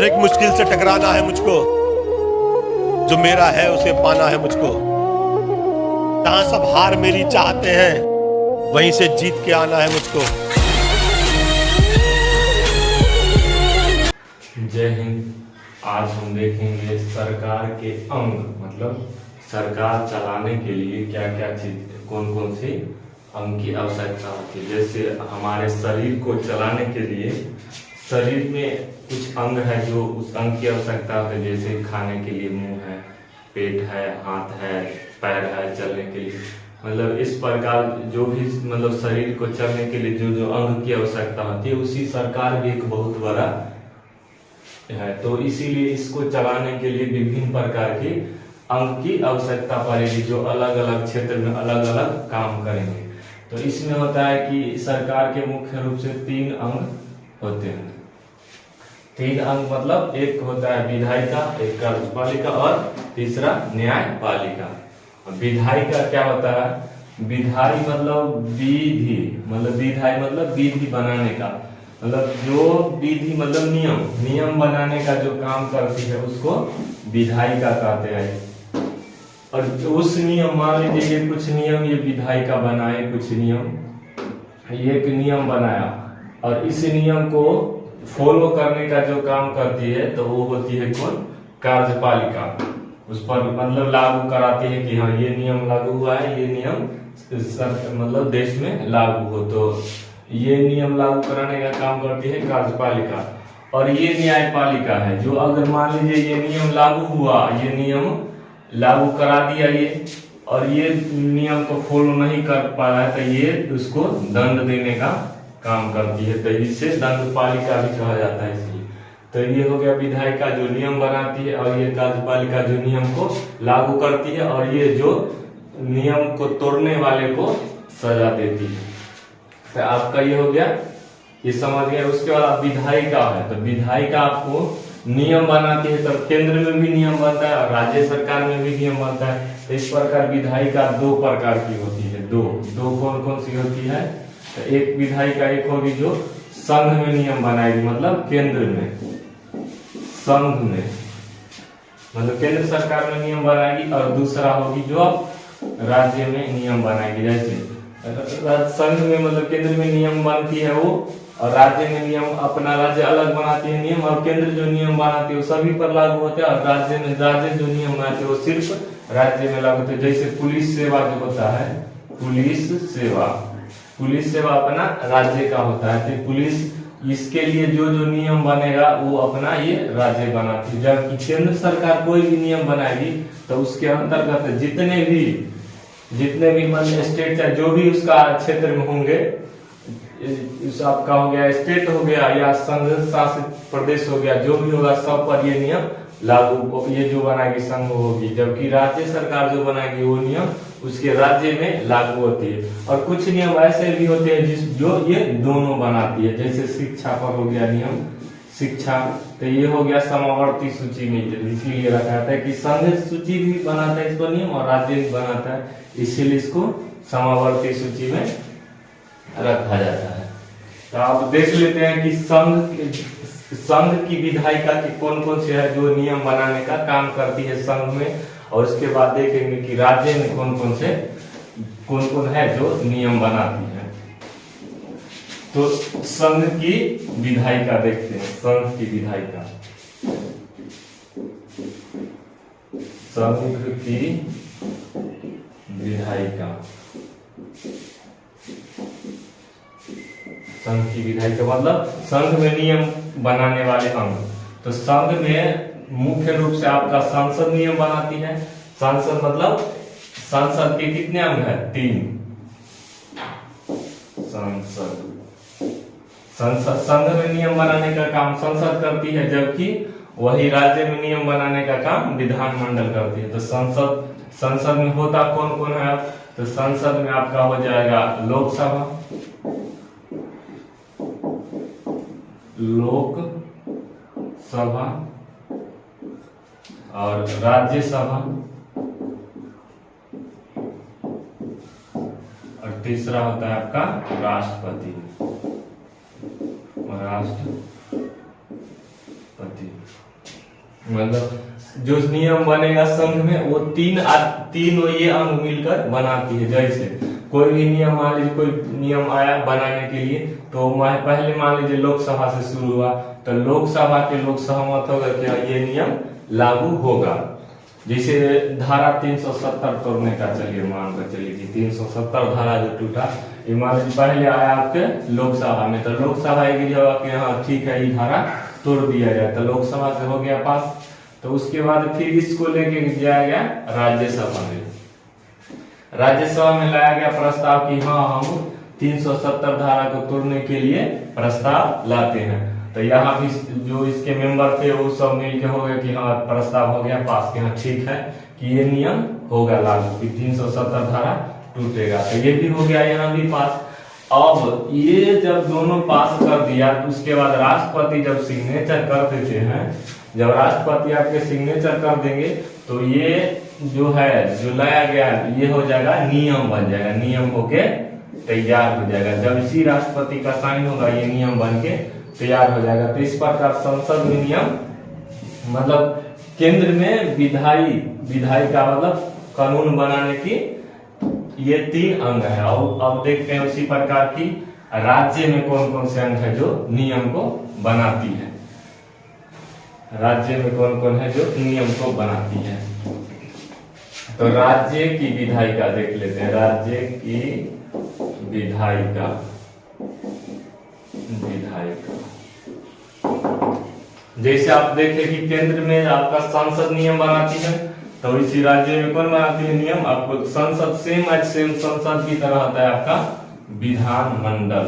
हर एक मुश्किल से टकराना है मुझको, जो मेरा है उसे पाना है मुझको। जहां सब हार मेरी चाहते हैं, वहीं से जीत के आना है मुझको। जय हिंद। आज हम देखेंगे सरकार के अंग, मतलब सरकार चलाने के लिए क्या क्या चीज, कौन कौन सी अंग की आवश्यकता होती है। जैसे हमारे शरीर को चलाने के लिए शरीर में कुछ अंग है जो उस अंग की आवश्यकता है। जैसे खाने के लिए मुंह है, पेट है, हाथ है, पैर है, चलने के लिए, मतलब इस प्रकार जो भी मतलब शरीर को चलने के लिए जो जो अंग की आवश्यकता होती है, उसी सरकार भी एक बहुत बड़ा है। तो इसीलिए इसको चलाने के लिए विभिन्न प्रकार के अंग की आवश्यकता पड़ेगी, जो अलग अलग क्षेत्र में अलग अलग काम करेंगे। तो इसमें होता है कि सरकार के मुख्य रूप से 3 अंग होते हैं। 3 अंग मतलब एक होता है विधायिका, एक कार्यपालिका और तीसरा न्यायपालिका। विधायिका क्या होता है? विधायी मतलब विधि, मतलब विधायी मतलब विधि बनाने का, मतलब जो विधि मतलब नियम बनाने का जो काम करती है उसको विधायिका कहते हैं। और उस नियम, मान लीजिए ये कुछ नियम ये विधायिका बनाए, कुछ नियम, ये एक नियम बनाया और इस नियम को फॉलो करने का जो काम करती है तो वो होती है कौन? कार्यपालिका। उस पर मतलब लागू कराती है कि हाँ ये नियम लागू हुआ है, ये नियम मतलब देश में लागू हो, तो ये नियम लागू कराने का काम करती है कार्यपालिका। और ये न्यायपालिका है, जो अगर मान लीजिए ये नियम लागू हुआ, ये नियम लागू करा दिया ये, और ये नियम को फॉलो नहीं कर पाया तो ये उसको दंड देने का काम करती है। तो इससे दंडपालिका भी कहा जाता है। इसलिए तो ये हो गया विधायिका जो नियम बनाती है, और ये कार्यपालिका जो नियम को लागू करती है, और ये जो नियम को तोड़ने वाले को सजा देती है। तो आपका ये हो गया, ये समझ गए। उसके बाद विधायिका है, तो विधायिका आपको नियम बनाती है, तो केंद्र में भी नियम बनता है और राज्य सरकार में भी नियम बनता है। तो इस प्रकार विधायिका 2 प्रकार की होती है। दो कौन कौन सी होती है? तो एक विधायिका एक होगी जो संघ में नियम बनाएगी, मतलब केंद्र में, संघ में मतलब केंद्र सरकार में नियम बनाएगी, और दूसरा होगी जो राज्य में नियम बनाएगी। जैसे संघ में मतलब केंद्र में नियम बनती है वो, और राज्य में नियम अपना राज्य अलग बनाती है नियम, और केंद्र जो नियम बनाती है वो सभी पर लागू होते हैं, और राज्य में राज्य जो नियम बनाते हैं वो सिर्फ राज्य में लागू होते हैं। जैसे पुलिस सेवा जो होता है, पुलिस सेवा अपना राज्य का होता है, तो पुलिस इसके लिए जो जो नियम बनेगा वो अपना ये राज्य बनाती है। जबकि केंद्र सरकार कोई भी नियम बनाएगी तो उसके अंतर्गत जितने भी मतलब स्टेट चाहे जो भी उसका क्षेत्र में होंगे, आपका हो गया स्टेट हो गया या संघ शासित प्रदेश हो गया, जो भी होगा सब पर ये नियम लागू, ये जो बनाएगी संघ होगी। जबकि राज्य सरकार जो बनाएगी वो नियम उसके राज्य में लागू होती है। और कुछ नियम ऐसे भी होते हैं जो ये दोनों बनाती है। जैसे शिक्षा पर हो गया नियम, शिक्षा, तो ये हो गया समावर्ती सूची में, इसीलिए रखा था कि संघ सूची भी बनाता है इसको नियम और राज्य भी बनाता है, इसीलिए इसको समावर्ती सूची में रखा जाता है। तो आप देख लेते हैं कि संघ की विधायिका की कौन कौन से है जो नियम बनाने का काम करती है संघ में, और उसके बाद देखेंगे कि राज्य में कौन कौन है जो नियम बनाती है। तो संघ की विधायिका देखते हैं। संघ की विधायिका, संघ की विधायिका, संघ की विधायिका मतलब संघ में नियम बनाने वाले अंग। तो संघ में मुख्य रूप से आपका संसद नियम बनाती है। संसद मतलब संसद के कितने अंग है? 3। संसद संघ में नियम बनाने का काम संसद करती है, जबकि वही राज्य में नियम बनाने का काम विधानमंडल करती है। तो संसद में होता कौन कौन है? तो संसद में आपका हो जाएगा लोकसभा, और राज्यसभा, और तीसरा होता है आपका राष्ट्रपति। थी। मतलब जो नियम बनेगा संघ में वो तीनों ये अंग मिलकर बनाती है। जैसे कोई भी नियम, मान लीजिए कोई नियम आया बनाने के लिए, तो पहले मान लीजिए लोकसभा से शुरू हुआ, तो लोकसभा के लोग सहमत हो गए कि ये नियम लागू होगा। जैसे धारा 370 तोड़ने का, चलिए मान कर चलिए कि 370 धारा जो टूटा, ये मान लीजिए पहले आया आपके लोकसभा में, तो लोकसभा एग्री होगा कि हाँ ठीक है ये धारा तोड़ दिया जाए, तो लोकसभा से हो गया पास। तो उसके बाद फिर इसको लेके जाया गया राज्यसभा में। राज्यसभा में लाया गया प्रस्ताव कि हाँ हम 370 धारा को तोड़ने के लिए प्रस्ताव लाते हैं। तो यहाँ भी जो इसके मेंबर थे वो सब मिलके हो गए कि हाँ प्रस्ताव हो गया पास, कि हाँ ठीक है कि ये नियम होगा लागू, कि 370 धारा टूटेगा। तो ये भी हो गया यहाँ भी पास। अब ये जब दोनों पास कर दिया, तो उसके बाद राष्ट्रपति जब सिग्नेचर कर देते हैं, जब राष्ट्रपति आपके सिग्नेचर कर देंगे, तो ये जो है जो लाया गया ये हो जाएगा नियम बन जाएगा, नियम होके तैयार हो जाएगा। जब इसी राष्ट्रपति का साइन होगा ये नियम बन के तैयार हो जाएगा। तो इस प्रकार संसद में नियम, मतलब केंद्र में विधायी का मतलब कानून बनाने की ये 3 अंग है। और अब देखते हैं उसी प्रकार की राज्य में कौन कौन से अंग है जो नियम को बनाती है। राज्य में कौन कौन है जो नियम को बनाती है। तो राज्य की विधायिका देख लेते हैं। राज्य की विधायिका, जैसे आप देखें कि केंद्र में आपका संसद नियम बनाती है, तो इसी राज्य में कौन बनाती है नियम, आपको संसद सेम संसद की तरह होता है आपका विधानमंडल।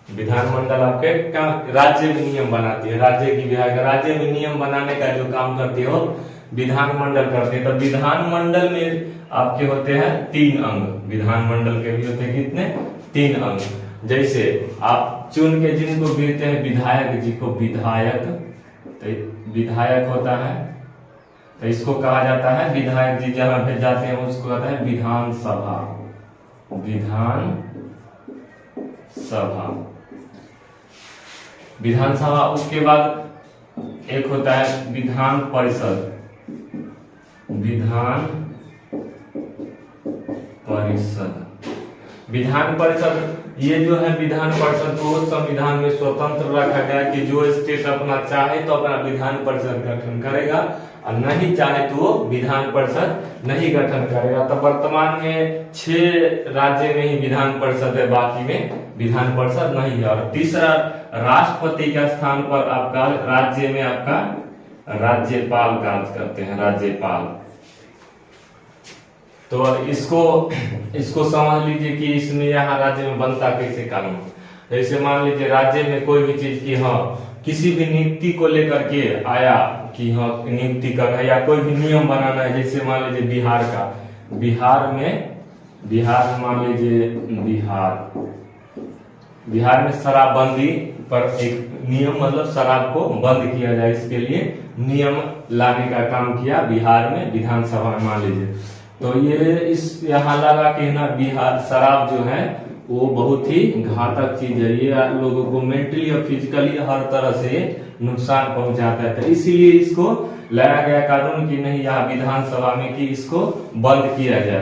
विधानमंडल आपके राज्य में नियम बनाती है। राज्य की विधायिका राज्य में नियम बनाने का जो काम करती है वो विधानमंडल करते हैं। तो विधानमंडल में आपके होते हैं 3 अंग। विधानमंडल के भी होते हैं कितने, 3 अंग। जैसे आप चुन के जिनको भेजते हैं विधायक जी को विधायक, तो विधायक होता है, तो इसको कहा जाता है विधायक जी जहां भेज जाते हैं उसको कहता है विधानसभा। विधानसभा उसके बाद एक होता है विधान परिषद। विधान परिषद ये जो है विधान परिषद को संविधान में स्वतंत्र रखा गया कि जो स्टेट अपना चाहे तो अपना विधान परिषद गठन करेगा और नहीं चाहे तो वो विधान परिषद नहीं गठन करेगा। तो वर्तमान में 6 राज्य में ही विधान परिषद है, बाकी में विधान परिषद नहीं है। और तीसरा राष्ट्रपति के स्थान पर आपका राज्य में आपका राज्यपाल कार्य करते हैं, राज्यपाल। तो इसको समझ लीजिए कि इसमें यहाँ राज्य में बनता कैसे कानून। जैसे मान लीजिए राज्य में कोई भी चीज की हाँ किसी भी नियुक्ति को लेकर के आया कि हाँ नियुक्ति करना है या कोई भी नियम बनाना है। जैसे मान लीजिए बिहार में मान लीजिए बिहार में शराबबंदी पर एक नियम, मतलब शराब को बंद किया जाए, इसके लिए नियम लाने का काम किया बिहार में विधानसभा में मान लीजिए। तो ये इस यहाँ लगा कि ना बिहार शराब जो है वो बहुत ही घातक चीज है, ये लोगों को मेंटली और फिजिकली हर तरह से नुकसान पहुंचाता है। तो इसीलिए इसको लाया गया कानून कि नहीं यहाँ विधानसभा में कि इसको बंद किया जाए,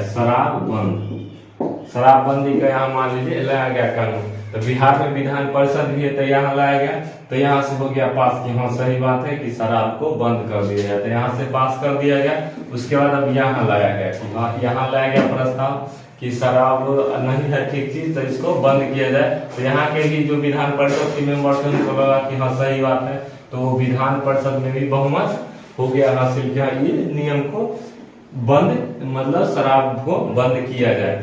शराबबंदी का यहाँ मान लीजिए लाया गया कानून। तो बिहार में विधान परिषद भी है तो यहाँ लाया गया, तो यहाँ से हो गया पास कि हाँ सही बात है कि शराब को बंद कर दिया जाए, तो यहाँ से पास कर दिया गया। उसके बाद अब यहाँ लाया गया कि यहाँ लाया गया प्रस्ताव कि शराब नहीं है ठीक चीज, तो इसको बंद किया जाए। तो यहाँ के भी जो विधान परिषद के मेंबर थे उनको लगा कि हाँ सही बात है, तो विधान परिषद में भी बहुमत हो गया हासिल, क्या ये नियम को बंद, मतलब शराब को बंद किया जाए।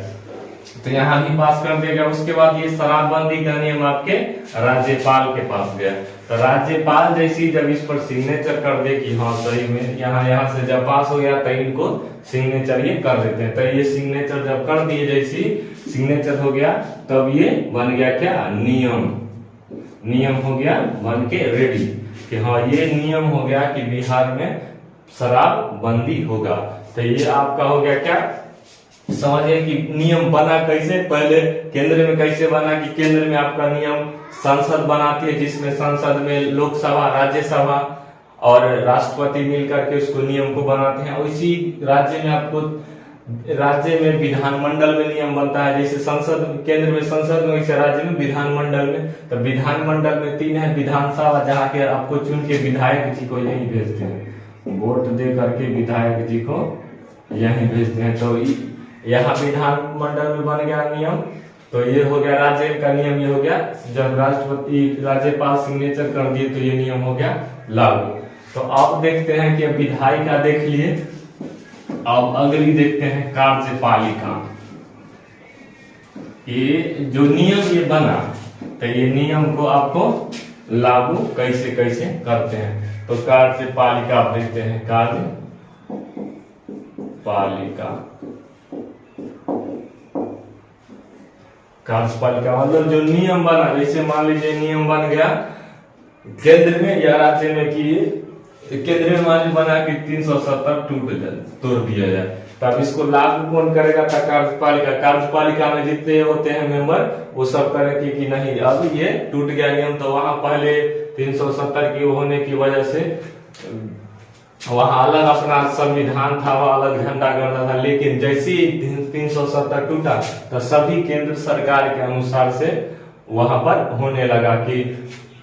तो यहाँ भी पास कर दिया गया। उसके बाद ये शराबबंदी का नियम आपके राज्यपाल के पास गया। तो राज्यपाल जैसी जब इस पर सिग्नेचर कर दे कि हाँ सही में यहाँ से जब पास हो गया तो इनको सिग्नेचर ये कर देते हैं। तो ये सिग्नेचर जब कर दिए, जैसी सिग्नेचर हो गया तब ये बन गया क्या नियम हो गया बन के रेडी कि हाँ ये नियम हो गया कि बिहार में शराब बंदी होगा। तो ये आपका हो गया क्या समझिए कि नियम बना कैसे, पहले केंद्र में कैसे बना कि केंद्र में आपका नियम संसद बनाती है, जिसमें संसद में लोकसभा, राज्यसभा और राष्ट्रपति मिलकर के उसको नियम को बनाते हैं। और इसी राज्य में आपको राज्य में विधानमंडल में नियम बनता है, जैसे संसद केंद्र में संसद में, वैसे राज्य में विधानमंडल में। तो विधानमंडल में 3 है, विधानसभा जहाँ के आपको चुन के विधायक जी को यही भेजते हैं, वोट दे करके विधायक जी को यही भेजते हैं। तो यहाँ विधानमंडल में बन गया नियम। तो ये हो गया राज्य का नियम, ये हो गया जब राष्ट्रपति राज्यपाल सिग्नेचर कर दिए तो ये नियम हो गया लागू। तो अब देखते हैं कि विधायिका देख लिए, अब अगली देखते हैं कार्यपालिका। ये जो नियम ये बना, तो ये नियम को आपको लागू कैसे कैसे करते हैं। तो कार्यपालिका आप देखते हैं, कार्यपालिका मतलब जो नियम बना, जैसे मान लीजिए नियम बन गया केंद्र में या राज्य में कि केंद्र में मान लीजिए बना कि 370 तोड़ दिया जाए, तब इसको लागू कौन करेगा? था कार्यपालिका। कार्यपालिका में जितने होते हैं मेंबर वो सब करेंगे कि नहीं अब ये टूट गया नियम, तो वहां पहले 370 की होने की वजह से वहां अलग अपना संविधान था, वह अलग झंडा करता था। लेकिन जैसे ही 370 टूटा तो सभी केंद्र सरकार के अनुसार से वहां पर होने लगा कि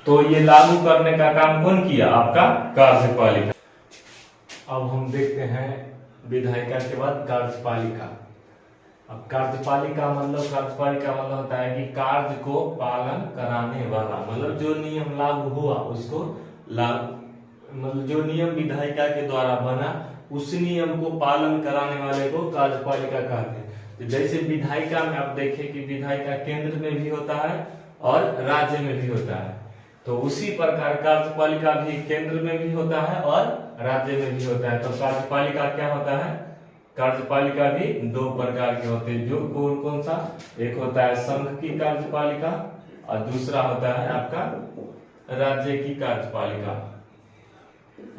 तो ये लागू करने का काम कौन किया? आपका कार्यपालिका। अब हम देखते हैं विधायिका के बाद कार्यपालिका। अब कार्यपालिका मतलब होता है कि कार्य को पालन कराने वाला, मतलब जो नियम लागू हुआ उसको मतलब जो नियम विधायिका के द्वारा बना उस नियम को पालन कराने वाले को कार्यपालिका कहते हैं। तो जैसे विधायिका में आप देखें कि विधायिका केंद्र में भी होता है और राज्य में भी होता है, तो उसी प्रकार कार्यपालिका भी केंद्र में भी होता है और राज्य में भी होता है। तो कार्यपालिका क्या होता है? कार्यपालिका भी 2 प्रकार के होते हैं। जो कौन कौन सा? एक होता है संघ की कार्यपालिका और दूसरा होता है आपका राज्य की कार्यपालिका।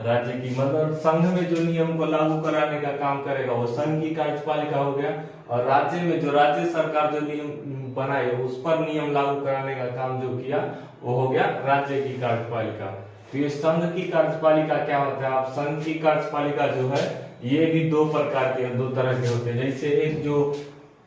राज्य की मतलब संघ में जो नियम को लागू कराने का काम करेगा वो संघ की कार्यपालिका हो गया, और राज्य में जो राज्य सरकार जो नियम बनाए उस पर नियम लागू कराने का काम जो किया वो हो गया राज्य की कार्यपालिका। तो ये संघ की कार्यपालिका क्या होता है? आप संघ की कार्यपालिका जो है ये भी 2 प्रकार के 2 तरह के होते हैं। जैसे एक जो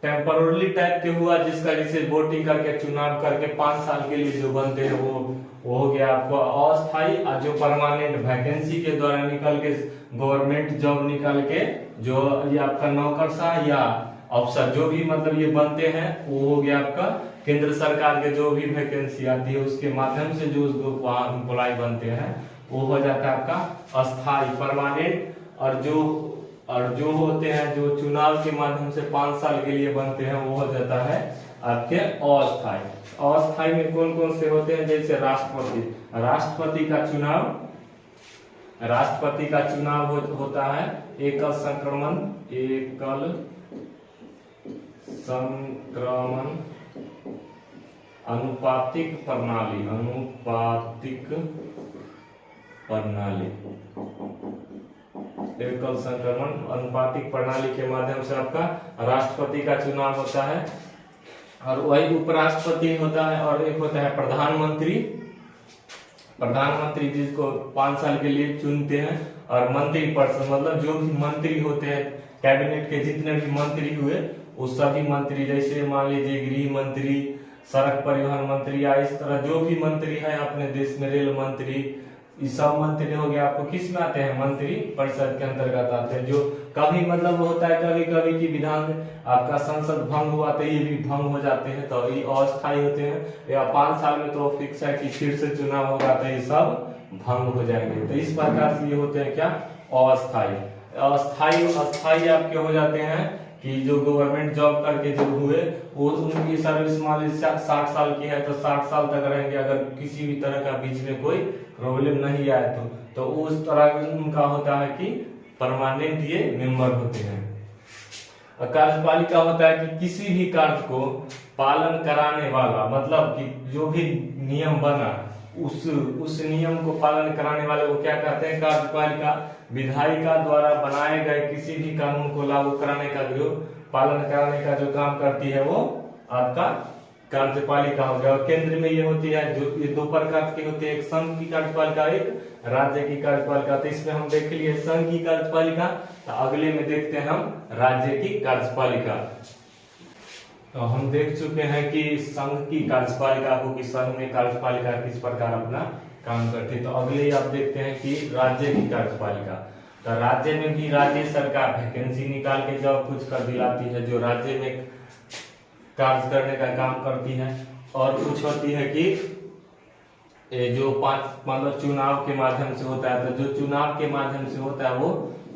टेम्पररी टाइप के हुआ, जिसका जैसे वोटिंग करके चुनाव करके 5 साल के लिए जो बनते हैं वो हो गया आपको अस्थायी, और जो परमानेंट वैकेंसी के द्वारा निकल के गवर्नमेंट जॉब निकल के जो ये आपका नौकरशाह या अफसर जो भी मतलब ये बनते हैं वो हो गया आपका केंद्र सरकार के जो भी वैकेंसी आती है उसके माध्यम से जो वहाँ एम्प्लॉय बनते हैं वो हो जाता है आपका अस्थायी, परमानेंट। और जो होते हैं जो चुनाव के माध्यम से 5 साल के लिए बनते हैं वो हो जाता है आपके अस्थायी। अस्थायी में कौन कौन से होते हैं? जैसे राष्ट्रपति का चुनाव होता है एकल संक्रमण अनुपातिक प्रणाली एकल संक्रमण अनुपातिक प्रणाली के माध्यम से आपका राष्ट्रपति का चुनाव होता है, और वही उपराष्ट्रपति होता है, और एक होता है प्रधानमंत्री जिसको 5 साल के लिए चुनते हैं, और मंत्री परिषद मतलब जो भी मंत्री होते हैं कैबिनेट के जितने भी मंत्री हुए वो सभी मंत्री, जैसे मान लीजिए गृह मंत्री, सड़क परिवहन मंत्री या इस तरह जो भी मंत्री है अपने देश में, रेल मंत्री, ये सब मंत्री हो गया आपको किस में आते हैं? मंत्री परिषद के अंतर्गत आते हैं। जो कभी मतलब होता है कभी कभी की विधान आपका संसद भंग हुआ तो ये भी भंग हो जाते हैं, तो ये अस्थायी होते हैं, या 5 साल में तो फिक्स है कि फिर से चुनाव होगा तो ये सब भंग हो जाएंगे। तो इस प्रकार से ये होते हैं क्या? अस्थायी आपके हो जाते हैं कि जो गवर्नमेंट जॉब करके जो हुए वो उनकी सर्विस मान लीजिए 60 साल की है तो 60 साल तक रहेंगे, अगर किसी भी तरह का बीच में कोई प्रॉब्लम नहीं आए तो उस तरह उनका होता है कि परमानेंट ये मेंबर होते हैं। कार्यपालिका होता है कि किसी भी कार्य को पालन कराने वाला, मतलब कि जो भी नियम बना उस नियम को पालन कराने वाले को क्या कहते हैं? कार्यपालिका। विधायिका द्वारा बनाए गए किसी भी कानून को लागू कराने का जो पालन कराने का जो काम करती है वो आपका कार्यपालिका हो गया। और केंद्र में ये होती है, जो ये दो प्रकार की होती है, एक संघ की कार्यपालिका, एक राज्य की कार्यपालिका। तो इसमें हम देख लिए संघ की कार्यपालिका, तो अगले में देखते हैं हम राज्य की कार्यपालिका। तो हम देख चुके हैं कि संघ की कार्यपालिका को, कि संघ में कार्यपालिका किस प्रकार अपना काम करती है। तो अगले आप देखते हैं कि राज्य की कार्यपालिका। तो राज्य में भी राज्य सरकार वैकेंसी निकाल के जॉब कुछ कर दिलाती है, जो राज्य में कार्य करने का काम करती है। और कुछ होती है कि जो मतलब चुनाव के माध्यम से होता है। तो जो चुनाव के माध्यम से होता है वो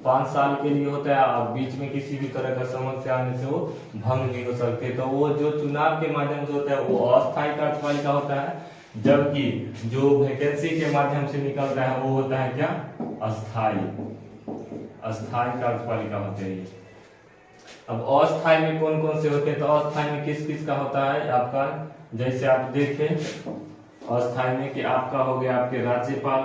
5 साल के लिए होता है, और बीच में किसी भी तरह का समस्या आने से वो भंग भी हो सकते हैं। तो वो जो चुनाव के माध्यम से होता है वो अस्थायी कार्यपालिका होता है, जबकि जो वैकेंसी के माध्यम से निकलता है वो होता है क्या, अस्थायी कार्यपालिका होते हैं ये। अब अस्थायी में कौन कौन से होते हैं, तो अस्थायी में किस किस का होता है आपका, जैसे आप देखें अस्थायी में कि आपका हो गया आपके राज्यपाल,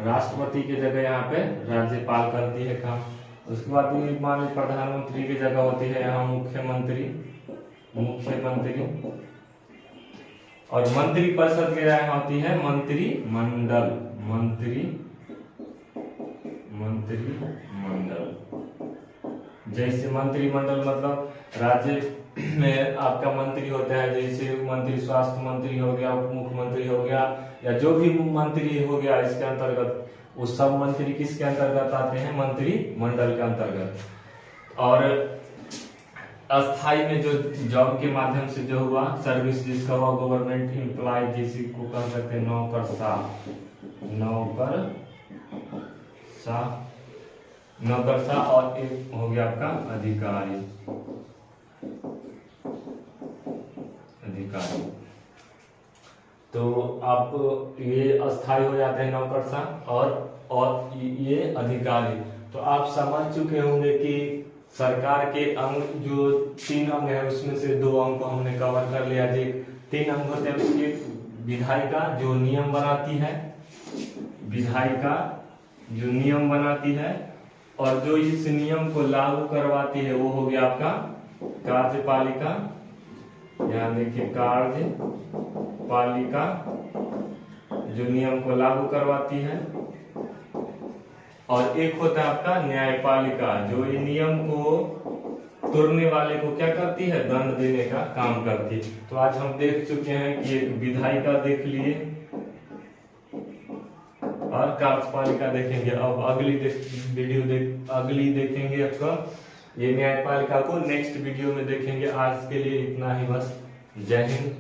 राष्ट्रपति की जगह यहाँ पे राज्यपाल करती है काम। उसके बाद मान लीजिए प्रधानमंत्री की जगह होती है यहाँ मुख्यमंत्री, और मंत्री परिषद की जगह होती है मंत्रिमंडल। जैसे मंत्रिमंडल मतलब राज्य में आपका मंत्री होता है, जैसे मंत्री स्वास्थ्य मंत्री हो गया, उप मुख्यमंत्री हो गया, या जो भी मंत्री हो गया इसके अंतर्गत, वो सब मंत्री किसके अंतर्गत आते हैं, मंत्रिमंडल के अंतर्गत। और अस्थाई में जो जॉब के माध्यम से जो हुआ सर्विस जिसका हुआ गवर्नमेंट एम्प्लॉय, जिसी को कह सकते हैं नौकरशाह, और एक हो गया आपका अधिकारी। तो आप ये अस्थायी हो जाते हैं नौकरशाह, और ये अधिकारी। तो आप समझ चुके होंगे कि सरकार के अंग जो 3 अंग है उसमें से 2 अंग को हमने कवर कर लिया। जी 3 अंग होते हैं उसके, विधायिका जो नियम बनाती है, और जो इस नियम को लागू करवाती है वो हो गया आपका कार्यपालिका। यहाँ देखिए कार्यपालिका जो नियम को लागू करवाती है, और एक होता है आपका न्यायपालिका जो इन नियम को तोड़ने वाले को क्या करती है, दंड देने का काम करती है। तो आज हम देख चुके हैं कि एक विधायिका देख लिए और कार्यपालिका देखेंगे। अब अगली देखेंगे आपका ये न्यायपालिका को नेक्स्ट वीडियो में देखेंगे। आज के लिए इतना ही बस। जय हिंद।